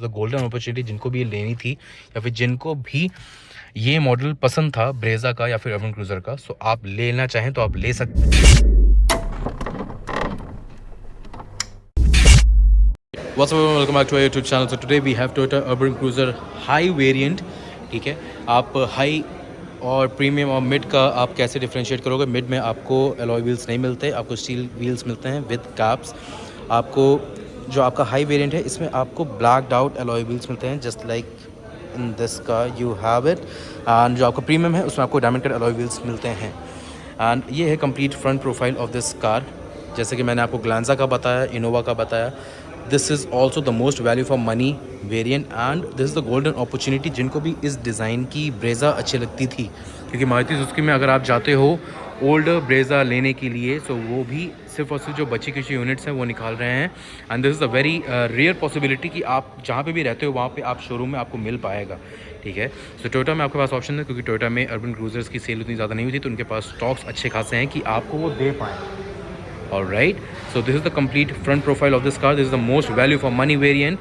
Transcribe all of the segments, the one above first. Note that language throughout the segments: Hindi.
द गोल्डन अपॉर्चुनिटी जिनको भी ये लेनी थी या फिर जिनको भी ये मॉडल पसंद था ब्रेजा का या फिर अर्बन क्रूज़र का, सो आप लेना चाहें तो आप ले सकते हैं। What's up everyone, welcome back to our YouTube channel. So today we have Toyota Urban Cruiser High Variant. ठीक है, आप हाई और प्रीमियम और मिड का आप कैसे डिफरेंशिएट करोगे? मिड में आपको एलॉय व्हील्स नहीं मिलते, आपको स्टील व्हील्स मिलते हैं विद कैप्स। आपको जो आपका हाई वेरिएंट है इसमें आपको ब्लैक्ड आउट एलॉय व्हील्स मिलते हैं, just like in this car you have it. And जो आपका प्रीमियम है उसमें आपको डायमंड कट एलॉय व्हील्स मिलते हैं। एंड ये है complete front profile of this car. जैसे कि मैंने आपको ग्लांजा का बताया, इनोवा का बताया, this is also the most value for money variant and this is the golden opportunity जिनको भी इस डिज़ाइन की ब्रेजा अच्छी लगती थी। क्योंकि मारुति सुजुकी में अगर आप जाते हो ओल्ड ब्रेजा लेने के लिए, सो वो भी सिर्फ और सिर्फ जो बची कुछ यूनिट्स हैं वो निकाल रहे हैं। And this is a very rare possibility कि आप जहाँ पे भी रहते हो वहाँ पे आप शोरूम में आपको मिल पाएगा। ठीक है, सो टोयोटा में आपके पास ऑप्शन है, क्योंकि टोयोटा में अर्बन क्रूजर्स की सेल उतनी ज़्यादा नहीं हुई थी, तो उनके पास स्टॉक्स अच्छे खासे हैं कि आपको वो दे पाएँ। Alright, so this is the complete front profile of this car. This is the most value for money variant.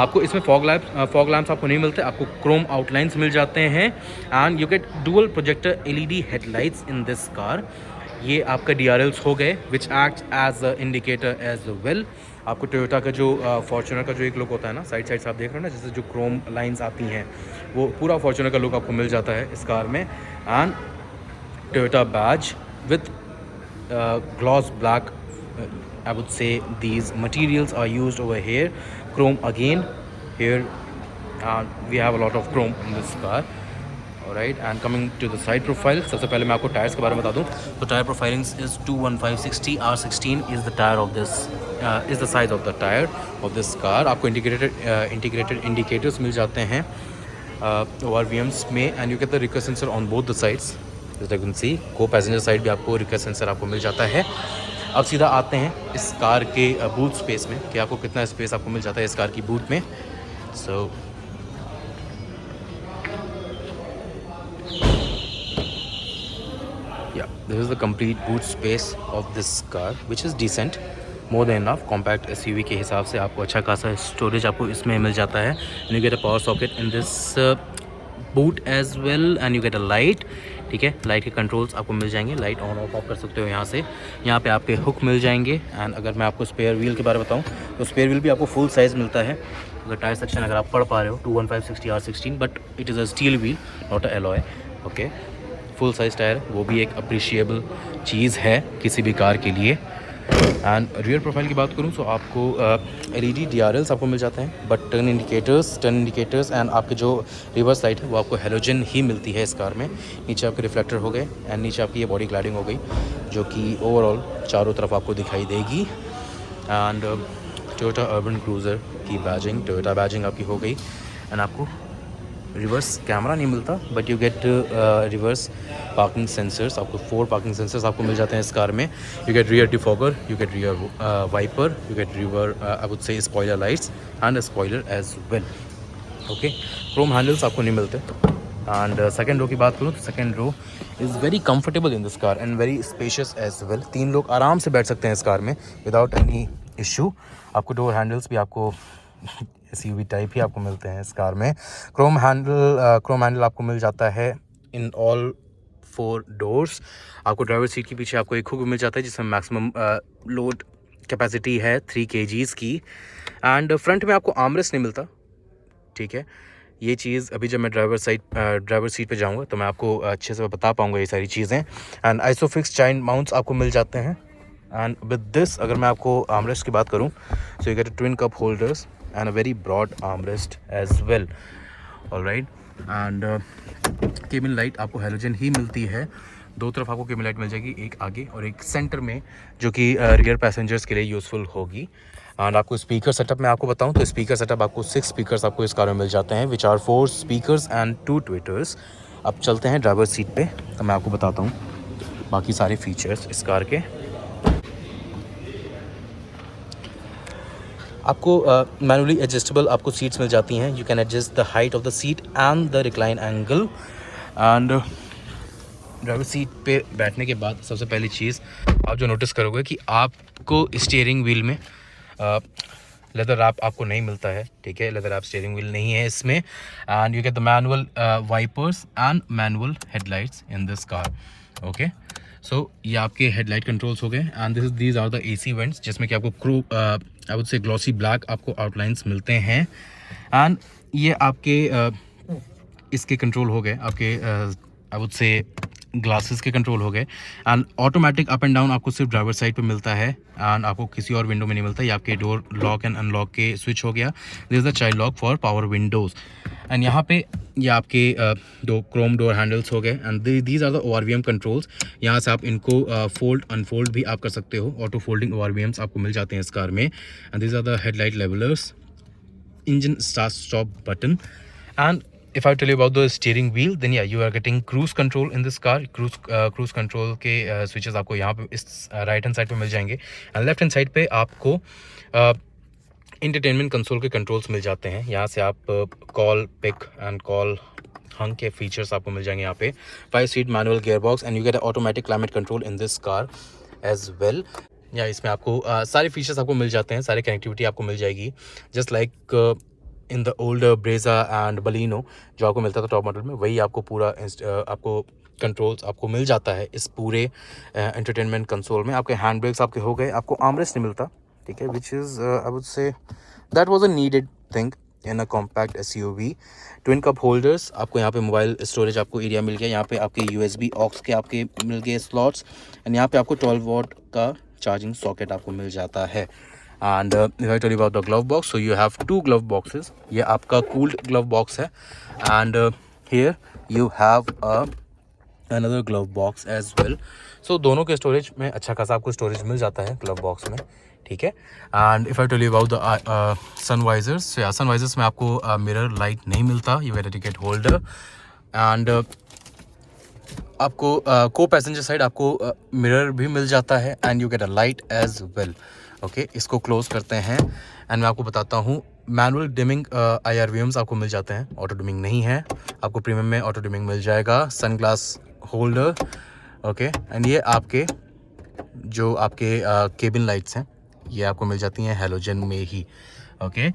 आपको इसमें फॉग लैम्प्स आपको नहीं मिलते, आपको क्रोम आउटलाइंस मिल जाते हैं and you get dual projector LED headlights in this car. ये आपका DRLs हो गए which act as a indicator as well. आपको टोयोटा का जो फॉर्च्यूनर का जो एक लुक होता है ना, साइड से आप देख रहे हो ना, जैसे जो क्रोम लाइन्स आती हैं, वो पूरा फॉर्च्यूनर का लुक आपको मिल जाता है इस कार में। And Toyota badge with gloss black, I would say these materials are used over here. Chrome again here, we have a lot of chrome in this car. Alright, and coming to the side profile, सबसे पहले मैं आपको टायर्स के बारे में बता दूं तो tyre profiling is 215/60 R16 is the tire of this is the size of the tire of this car. आपको integrated indicators मिल जाते हैं ORVMs में, and you get the rear sensor on both the sides. जैसे you can see, को पैसेंजर साइड भी आपको रियर सेंसर आपको मिल जाता है। अब सीधा आते हैं इस कार के बूट स्पेस में कि आपको कितना स्पेस आपको मिल जाता है इस कार की बूट में। So yeah this is the complete boot space of this car which is decent, more than enough. Compact SUV के हिसाब से आपको अच्छा खासा स्टोरेज आपको इसमें मिल जाता है। You get a power socket in this boot as well and you get a light. ठीक है, लाइट के कंट्रोल्स आपको मिल जाएंगे, लाइट ऑन ऑफ आप कर सकते हो यहाँ से। यहाँ पे आपके हुक मिल जाएंगे। एंड अगर मैं आपको स्पेयर व्हील के बारे में बताऊँ तो स्पेयर व्हील भी आपको फुल साइज़ मिलता है। अगर टायर सेक्शन अगर आप पढ़ पा रहे हो 215/60 R16, but it is a steel wheel not a alloy. Okay, full size tyre वो भी एक अप्रिशिएबल चीज़ है किसी भी कार के लिए। एंड रियर प्रोफाइल की बात करूँ तो आपको LED DRLs आपको मिल जाते हैं, बट टर्न इंडिकेटर्स एंड आपके जो रिवर्स लाइट है वो आपको हेलोजन ही मिलती है इस कार में। नीचे आपके रिफ्लेक्टर हो गए एंड नीचे आपकी ये बॉडी क्लैडिंग हो गई जो कि ओवरऑल चारों तरफ आपको दिखाई देगी। एंड टोयोटा अर्बन क्रूज़र की बैजिंग, टोयोटा बैजिंग आपकी हो गई। एंड आपको रिवर्स कैमरा नहीं मिलता, but you get reverse parking sensors. आपको 4 पार्किंग सेंसर्स आपको मिल जाते हैं इस कार में। You get rear defogger, you get rear wiper, you get rear I would say spoiler lights and spoiler as well. Okay, chrome handles आपको नहीं मिलते। एंड सेकेंड रो की बात करूँ तो second row is very comfortable in this car and very spacious as well. 3 लोग आराम से बैठ सकते हैं इस कार में विदाउट एनी इशू। आपको डोर हैंडल्स भी आपको SUV टाइप ही आपको मिलते हैं इस कार में। क्रोम हैंडल आपको मिल जाता है इन ऑल 4 डोर्स। आपको ड्राइवर सीट के पीछे आपको एक हुक मिल जाता है जिसमें मैक्सिमम लोड कैपेसिटी है 3 kgs की। एंड फ्रंट में आपको आर्मरेस्ट नहीं मिलता। ठीक है, ये चीज़ अभी जब मैं ड्राइवर सीट पे जाऊंगा तो मैं आपको अच्छे से बता पाऊंगा ये सारी चीज़ें। एंड आइसोफिक्स चाइल्ड माउंट्स आपको मिल जाते हैं। एंड विद दिस अगर मैं आपको आर्मरेस्ट की बात करूं so you get a twin cup holders and a very broad armrest as well. All right, and cabin light आपको हेलोजन ही मिलती है। 2 तरफ आपको केबिन लाइट मिल जाएगी, एक आगे और एक सेंटर में, जो कि रियर पैसेंजर्स के लिए यूज़फुल होगी। एंड आपको स्पीकर सेटअप में आपको बताऊं तो स्पीकर सेटअप आपको 6 स्पीकर्स आपको इस कार में मिल जाते हैं which are 4 speakers and 2 tweeters. अब चलते हैं ड्राइवर सीट पे तो मैं आपको बताता हूँ बाकी सारे फीचर्स इस कार के। आपको मैनुअली एडजस्टेबल आपको सीट्स मिल जाती हैं। You can adjust the height of the seat and the recline angle. And driver seat पे बैठने के बाद सबसे पहली चीज़ आप जो नोटिस करोगे कि आपको स्टीयरिंग व्हील में लेदर रैप आपको नहीं मिलता है, ठीक है, लेदर रैप स्टीयरिंग व्हील नहीं है इसमें। And you get the manual wipers and manual headlights in this car. Okay, so ये आपके हेडलाइट कंट्रोल्स हो गए। And these are the AC vents जिसमें कि आपको I would say glossy black आपको आउटलाइंस मिलते हैं। एंड ये आपके इसके कंट्रोल हो गए, आपके आई वुड से ग्लासेस के कंट्रोल हो गए। And automatic up and down आपको सिर्फ ड्राइवर साइड पे मिलता है एंड आपको किसी और विंडो में नहीं मिलता। ये आपके डोर लॉक एंड अनलॉक के स्विच हो गया। This is the child lock for power Windows. And यहाँ पे ये आपके दो क्रोम डोर हैंडल्स हो गए। And these are the ORVM controls. यहाँ से आप इनको फोल्ड अनफोल्ड भी आप कर सकते हो। ऑटो फोल्डिंग ORVMs आपको मिल जाते हैं इस कार में। And these are the headlight levellers, engine start stop button. And if I tell you about the steering wheel, then yeah, you are getting cruise control in this car. Cruise control के switches आपको यहाँ पे इस राइट हैंड साइड पे मिल जाएंगे। एंड लेफ्ट हैंड साइड पे आपको इंटरटेनमेंट कंसोल के कंट्रोल्स मिल जाते हैं। यहाँ से आप call pick and call hung के फीचर्स आपको मिल जाएंगे यहाँ पे। 5-speed manual gear box and you get automatic climate control in this car as well. या इसमें आपको सारे फीचर्स आपको मिल जाते हैं, सारे कनेक्टिविटी आपको मिल जाएगी, just like in the old Brezza and Baleno जो आपको मिलता था टॉप मॉडल में, वही आपको पूरा आपको कंट्रोल्स आपको मिल जाता है इस पूरे एंटरटेनमेंट कंसोल में। आपके हैंड ब्रेक्स आपके हो गए, आपको आर्मरेस्ट नहीं मिलता, ठीक है, which is I would say that was a needed thing in a compact SUV। Twin cup holders आपको यहाँ पे मोबाइल स्टोरेज आपको एरिया मिल गया। यहाँ पे आपके USB ऑक्स के आपके मिल गए स्लॉट्स। एंड यहाँ पे आपको 12 वॉट का चार्जिंग सॉकेट आपको मिल जाता है। And if I tell you about the glove box, so you have 2 glove boxes. ये आपका कूल्ड ग्लव बॉक्स है। And here you have another glove box as well. So दोनों के स्टोरेज में अच्छा खासा आपको स्टोरेज मिल जाता है ग्लव बॉक्स में, ठीक है। And if I tell you about the sun visors, या सनवाइजर्स में आपको मिरर लाइट नहीं मिलता, you get a ticket holder. And आपको को पैसेंजर साइड आपको मिरर भी मिल जाता है and you get a light as well. Okay, इसको क्लोज करते हैं एंड मैं आपको बताता हूँ मैनुअल डिमिंग IRVMs आपको मिल जाते हैं, ऑटो डिमिंग नहीं है। आपको प्रीमियम में ऑटो डिमिंग मिल जाएगा। सनग्लास होल्डर, ओके, एंड ये आपके जो आपके केबिन लाइट्स हैं ये आपको मिल जाती हैं हैलोजन में ही। Okay,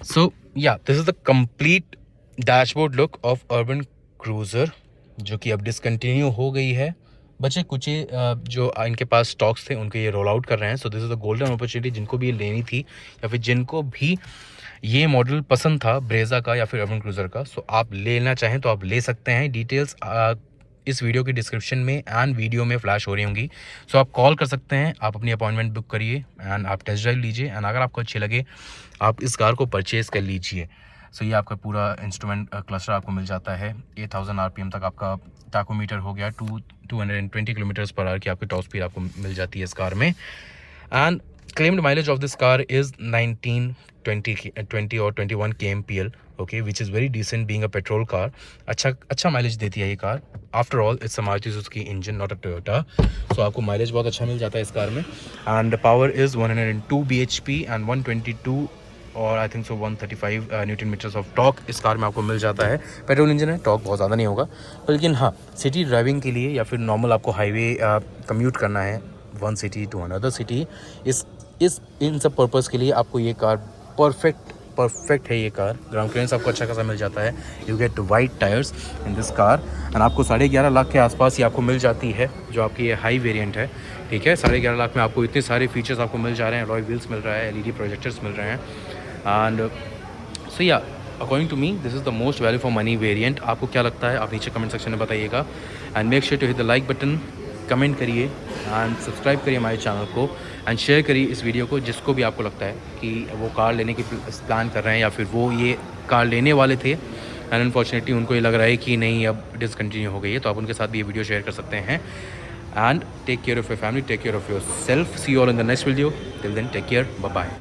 so yeah this is the complete dashboard look of urban cruiser जो कि अब डिसकंटिन्यू हो गई है। बचे कुछ जो इनके पास स्टॉक्स थे उनके ये रोल आउट कर रहे हैं। So this is the golden opportunity, जिनको भी ये लेनी थी या फिर जिनको भी ये मॉडल पसंद था ब्रेजा का या फिर अर्बन क्रूज़र का, सो आप लेना चाहें तो आप ले सकते हैं। डिटेल्स इस वीडियो की डिस्क्रिप्शन में एंड वीडियो में फ्लैश हो रही होंगी। सो आप कॉल कर सकते हैं, आप अपनी अपॉइंटमेंट बुक करिए एंड आप टेस्ट ड्राइव लीजिए। एंड अगर आपको अच्छे लगे आप इस कार को परचेज़ कर लीजिए। सो ये आपका पूरा इंस्ट्रूमेंट क्लस्टर आपको मिल जाता है। 8000 RPM तक आपका टाकोमीटर हो गया। 220 किलोमीटर्स पर आवर की आपकी टॉप स्पीड आपको मिल जाती है इस कार में। And claimed mileage of this car is 19, 20 और 21 kmpl, okay, which is very decent being a petrol car. अच्छा माइलेज देती है ये car. After all it's a Maruti Suzuki engine, not a Toyota. So आपको माइलेज बहुत अच्छा मिल जाता है इस कार में। And power is 102 bhp and 122 और I think so 135 newton meters of torque इस कार में आपको मिल जाता है। पेट्रोल इंजन है, टॉक बहुत ज़्यादा नहीं होगा, लेकिन हाँ सिटी ड्राइविंग के लिए या फिर नॉर्मल आपको हाईवे कम्यूट करना है one city to another city, इन सब पर्पज़ के लिए आपको ये कार परफेक्ट है। ये कार ग्राउंड क्लियरेंस आपको अच्छा खासा मिल जाता है। You gate wide tyres in this car and आपको 11.5 लाख के आसपास ही आपको मिल जाती है जो आपकी ये हाई वेरिएंट है, ठीक है। 11.5 लाख में आपको इतने सारे फीचर्स आपको मिल जा रहे हैं। अलॉय व्हील्स मिल रहा है, LED प्रोजेक्टर्स मिल रहे हैं। And so yeah according to me this is the most value for money variant. आपको क्या लगता है आप नीचे कमेंट सेक्शन में बताइएगा। And make sure to hit the like button, comment करिए एंड सब्सक्राइब करिए हमारे चैनल को एंड शेयर करिए इस वीडियो को जिसको भी आपको लगता है कि वो कार लेने की प्लान कर रहे हैं या फिर वो ये कार लेने वाले थे एंड अनफॉर्चुनेटली उनको ये लग रहा है कि नहीं अब डिसकंटिन्यू हो गई है, तो आप उनके साथ भी ये वीडियो शेयर कर सकते हैं। And take care of your family, take care of yourself. See you all in the next video. Till then take care, bye bye.